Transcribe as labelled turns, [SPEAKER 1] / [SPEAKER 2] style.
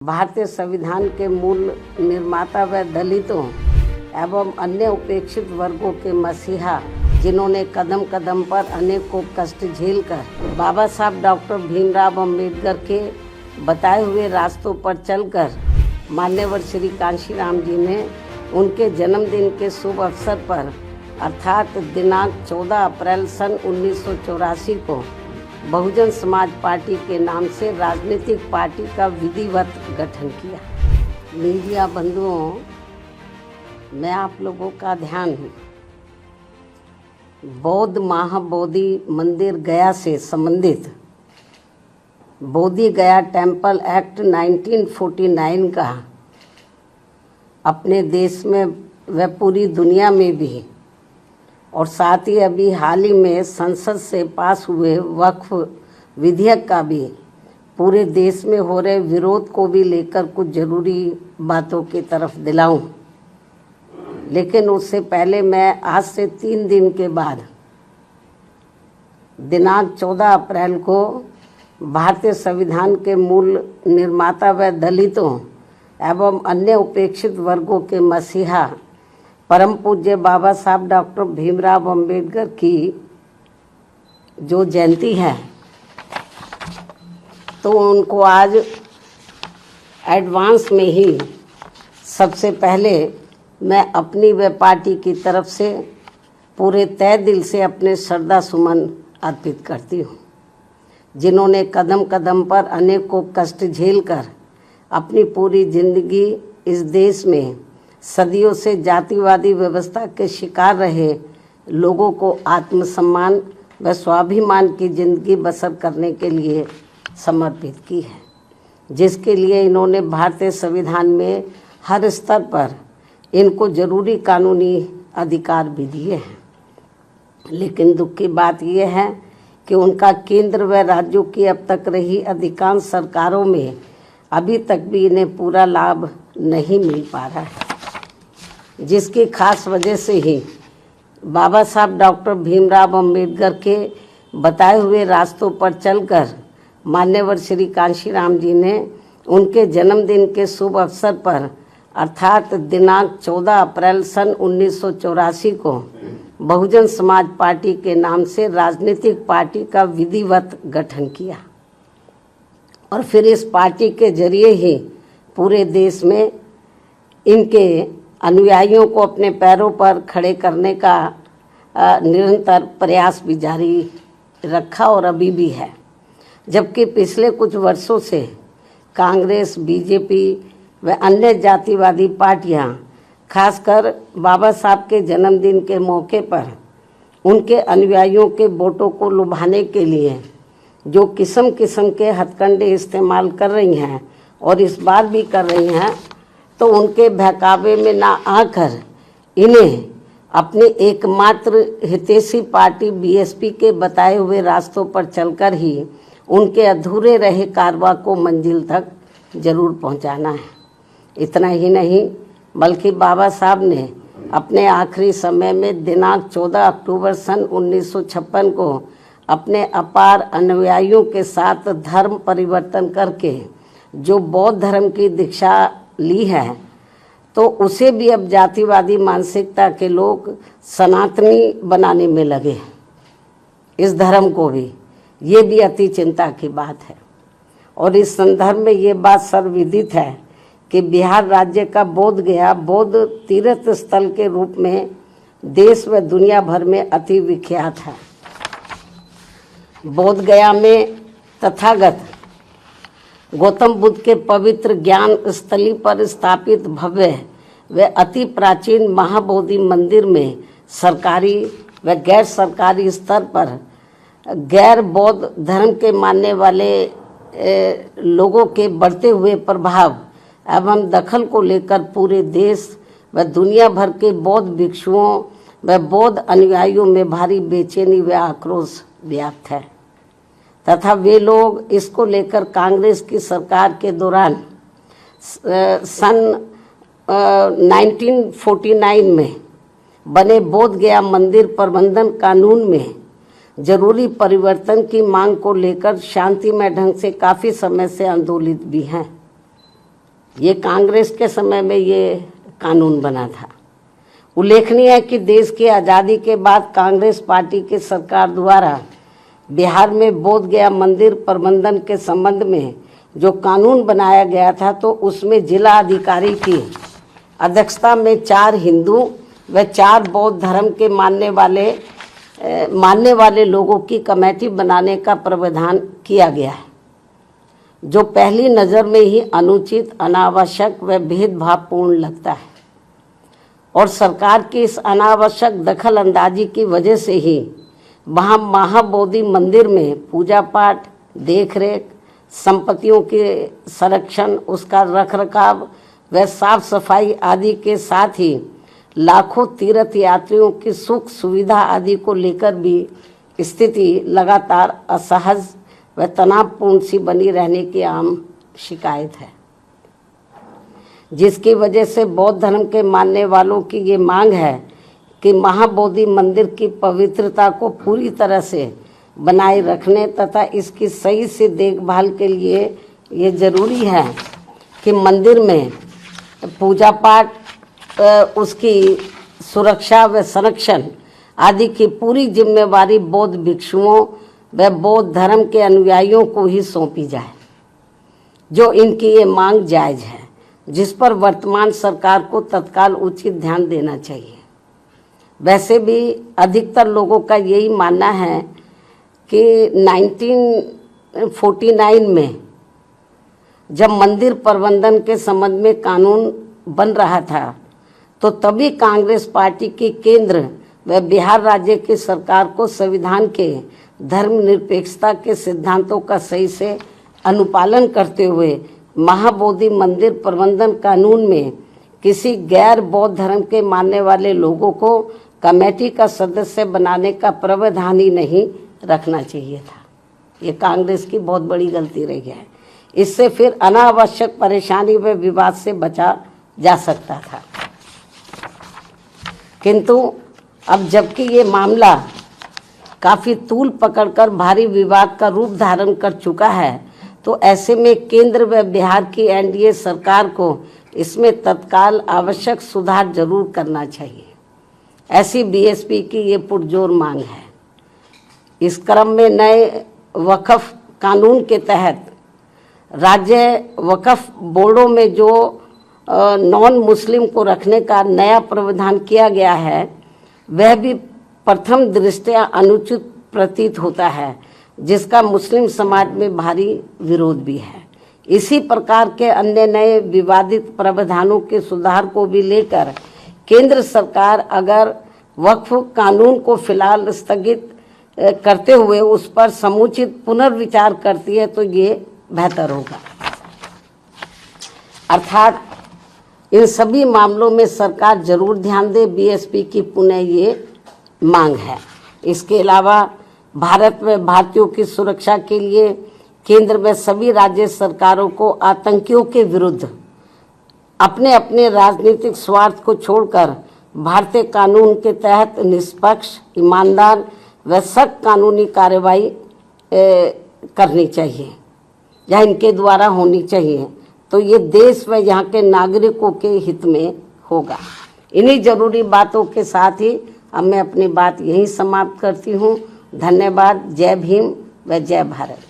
[SPEAKER 1] भारतीय संविधान के मूल निर्माता व दलितों एवं अन्य उपेक्षित वर्गों के मसीहा, जिन्होंने कदम कदम पर अनेकों कष्ट झेलकर बाबा साहब डॉक्टर भीमराव अंबेडकर के बताए हुए रास्तों पर चलकर मान्यवर श्री कांशीराम जी ने उनके जन्मदिन के शुभ अवसर पर अर्थात दिनांक 14 अप्रैल सन 1984 को बहुजन समाज पार्टी के नाम से राजनीतिक पार्टी का विधिवत गठन किया। मीडिया बंधुओं, मैं आप लोगों का ध्यान बौद्ध महाबोधि मंदिर गया से संबंधित बोधि गया टेम्पल एक्ट 1949 का अपने देश में व पूरी दुनिया में भी और साथ ही अभी हाल ही में संसद से पास हुए वक्फ विधेयक का भी पूरे देश में हो रहे विरोध को भी लेकर कुछ जरूरी बातों की तरफ दिलाऊं। लेकिन उससे पहले मैं आज से 3 दिन के बाद दिनांक 14 अप्रैल को भारतीय संविधान के मूल निर्माता व दलितों एवं अन्य उपेक्षित वर्गों के मसीहा परम पूज्य बाबा साहब डॉक्टर भीमराव अंबेडकर की जो जयंती है, तो उनको आज एडवांस में ही सबसे पहले मैं अपनी व पार्टी की तरफ से पूरे तहे दिल से अपने श्रद्धा सुमन अर्पित करती हूँ, जिन्होंने कदम कदम पर अनेकों कष्ट झेलकर अपनी पूरी जिंदगी इस देश में सदियों से जातिवादी व्यवस्था के शिकार रहे लोगों को आत्मसम्मान व स्वाभिमान की जिंदगी बसर करने के लिए समर्पित की है, जिसके लिए इन्होंने भारतीय संविधान में हर स्तर पर इनको जरूरी कानूनी अधिकार भी दिए हैं। लेकिन दुख की बात यह है कि उनका केंद्र व राज्यों की अब तक रही अधिकांश सरकारों में अभी तक भी इन्हें पूरा लाभ नहीं मिल पा रहा है, जिसकी खास वजह से ही बाबा साहब डॉक्टर भीमराव अंबेडकर के बताए हुए रास्तों पर चलकर मान्यवर श्री कांशीराम जी ने उनके जन्मदिन के शुभ अवसर पर अर्थात दिनांक 14 अप्रैल सन 1984 को बहुजन समाज पार्टी के नाम से राजनीतिक पार्टी का विधिवत गठन किया और फिर इस पार्टी के जरिए ही पूरे देश में इनके अनुयायियों को अपने पैरों पर खड़े करने का निरंतर प्रयास भी जारी रखा और अभी भी है। जबकि पिछले कुछ वर्षों से कांग्रेस, बीजेपी व अन्य जातिवादी पार्टियां खासकर बाबा साहब के जन्मदिन के मौके पर उनके अनुयायियों के वोटों को लुभाने के लिए जो किस्म किस्म के हथकंडे इस्तेमाल कर रही हैं और इस बार भी कर रही हैं, तो उनके बहकावे में ना आकर इन्हें अपनी एकमात्र हितैषी पार्टी बीएसपी के बताए हुए रास्तों पर चलकर ही उनके अधूरे रहे कारवां को मंजिल तक जरूर पहुंचाना है। इतना ही नहीं बल्कि बाबा साहब ने अपने आखिरी समय में दिनांक 14 अक्टूबर सन 1956 को अपने अपार अनुयायियों के साथ धर्म परिवर्तन करके जो बौद्ध धर्म की दीक्षा ली है, तो उसे भी अब जातिवादी मानसिकता के लोग सनातनी बनाने में लगे। इस धर्म को भी, ये भी अति चिंता की बात है। और इस संदर्भ में ये बात सर्वविदित है कि बिहार राज्य का बोध गया बौद्ध तीर्थ स्थल के रूप में देश व दुनिया भर में अति विख्यात है। बोध गया में तथागत गौतम बुद्ध के पवित्र ज्ञान स्थली पर स्थापित भव्य व अति प्राचीन महाबोधि मंदिर में सरकारी व गैर सरकारी स्तर पर गैर बौद्ध धर्म के मानने वाले लोगों के बढ़ते हुए प्रभाव एवं दखल को लेकर पूरे देश व दुनिया भर के बौद्ध भिक्षुओं व बौद्ध अनुयायियों में भारी बेचैनी व आक्रोश व्याप्त है तथा वे लोग इसको लेकर कांग्रेस की सरकार के दौरान सन 1949 में बने बोध गया मंदिर प्रबंधन कानून में जरूरी परिवर्तन की मांग को लेकर शांतिमय ढंग से काफ़ी समय से आंदोलित भी हैं। ये कांग्रेस के समय में ये कानून बना था। उल्लेखनीय है कि देश की आज़ादी के बाद कांग्रेस पार्टी की सरकार द्वारा बिहार में बोध गया मंदिर प्रबंधन के संबंध में जो कानून बनाया गया था, तो उसमें जिला अधिकारी की अध्यक्षता में 4 हिंदू व 4 बौद्ध धर्म के मानने वाले लोगों की कमेटी बनाने का प्रावधान किया गया है, जो पहली नज़र में ही अनुचित, अनावश्यक व भेदभावपूर्ण लगता है। और सरकार की इस अनावश्यक दखल अंदाजी की वजह से ही वहाँ महाबोधि मंदिर में पूजा पाठ, देखरेख, संपत्तियों के संरक्षण, उसका रखरखाव व साफ सफाई आदि के साथ ही लाखों तीर्थ यात्रियों की सुख सुविधा आदि को लेकर भी स्थिति लगातार असहज व तनावपूर्ण सी बनी रहने की आम शिकायत है, जिसकी वजह से बौद्ध धर्म के मानने वालों की ये मांग है कि महाबोधि मंदिर की पवित्रता को पूरी तरह से बनाए रखने तथा इसकी सही से देखभाल के लिए ये जरूरी है कि मंदिर में पूजा पाठ, उसकी सुरक्षा व संरक्षण आदि की पूरी जिम्मेवारी बौद्ध भिक्षुओं व बौद्ध धर्म के अनुयायियों को ही सौंपी जाए, जो इनकी ये मांग जायज़ है, जिस पर वर्तमान सरकार को तत्काल उचित ध्यान देना चाहिए। वैसे भी अधिकतर लोगों का यही मानना है कि 1949 में जब मंदिर प्रबंधन के संबंध में कानून बन रहा था, तो तभी कांग्रेस पार्टी की केंद्र व बिहार राज्य की सरकार को संविधान के धर्मनिरपेक्षता के सिद्धांतों का सही से अनुपालन करते हुए महाबोधि मंदिर प्रबंधन कानून में किसी गैर बौद्ध धर्म के मानने वाले लोगों को कमेटी का सदस्य बनाने का प्रावधान ही नहीं रखना चाहिए था। ये कांग्रेस की बहुत बड़ी गलती रही है। इससे फिर अनावश्यक परेशानी व विवाद से बचा जा सकता था। किंतु अब जबकि ये मामला काफ़ी तूल पकड़कर भारी विवाद का रूप धारण कर चुका है, तो ऐसे में केंद्र व बिहार की एनडीए सरकार को इसमें तत्काल आवश्यक सुधार जरूर करना चाहिए, ऐसी बीएसपी की ये पुरजोर मांग है। इस क्रम में नए वक्फ कानून के तहत राज्य वक्फ बोर्डों में जो नॉन मुस्लिम को रखने का नया प्रावधान किया गया है, वह भी प्रथम दृष्टया अनुचित प्रतीत होता है, जिसका मुस्लिम समाज में भारी विरोध भी है। इसी प्रकार के अन्य नए विवादित प्रावधानों के सुधार को भी लेकर केंद्र सरकार अगर वक्फ कानून को फिलहाल स्थगित करते हुए उस पर समुचित पुनर्विचार करती है, तो ये बेहतर होगा। अर्थात इन सभी मामलों में सरकार जरूर ध्यान दे, बीएसपी की पुनः ये मांग है। इसके अलावा भारत में भारतीयों की सुरक्षा के लिए केंद्र में सभी राज्य सरकारों को आतंकियों के विरुद्ध अपने अपने राजनीतिक स्वार्थ को छोड़कर भारतीय कानून के तहत निष्पक्ष, ईमानदार व सख्त कानूनी कार्रवाई करनी चाहिए या इनके द्वारा होनी चाहिए, तो ये देश व यहाँ के नागरिकों के हित में होगा। इन्हीं जरूरी बातों के साथ ही अब मैं अपनी बात यहीं समाप्त करती हूँ। धन्यवाद। जय भीम व जय भारत।